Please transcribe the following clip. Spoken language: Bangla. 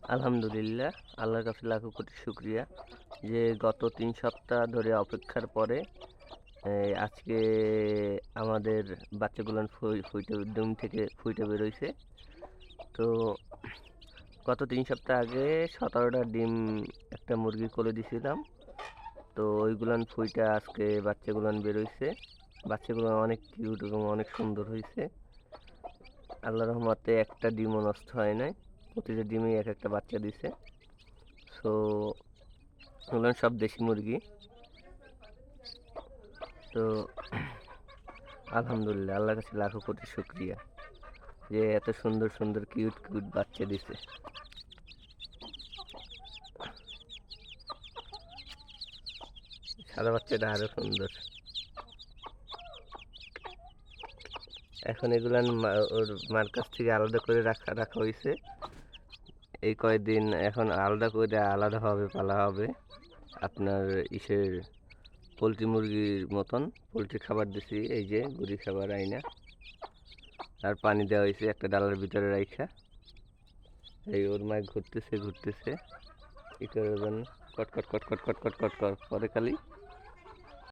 আলহামদুলিল্লাহ, আল্লাহর কাছে লাখো কোটি শুকরিয়া যে গত ৩ সপ্তাহ ধরে অপেক্ষার পরে আজকে আমাদের বাচ্চাগুলান ফুইটে ডিম থেকে ফুইটে বেরোইছে। তো গত ৩ সপ্তাহ আগে ১৭টা ডিম একটা মুরগির কোলে দিছিলাম। তো ওইগুলান ফুইটা আজকে বাচ্চাগুলান বেরোইছে। বাচ্চাগুলো অনেক কিউট এবং অনেক সুন্দর হইছে। আল্লাহর রহমতে একটা ডিমও নষ্ট হয় নাই। প্রতিটা ডিমেই এক একটা বাচ্চা দিছে। সো ওগুলো সব দেশি মুরগি। তো আলহামদুলিল্লাহ, আল্লাহর কাছে লাখো কোটি শুকরিয়া যে এত সুন্দর সুন্দর কিউট কিউট বাচ্চা দিছে। সাদা বাচ্চাটা আরো সুন্দর। এখন এগুলান ওর মার কাছ থেকে আলাদা করে রাখা রাখা হয়েছে। এই কয়েকদিন এখন আলাদা করে আলাদাভাবে পালা হবে। আপনার ইসের পোলট্রি মুরগির মতন পোলট্রি খাবার দিছি, এই যে গুড়ি খাবার আইনা আর পানি দেওয়া হয়েছে একটা ডালার ভিতরে রাইখা। এই ওর মায় ঘুরতেছে ঘুরতেছে কি করবেন, কট কট কট কট কট কট কট কট করে খালি।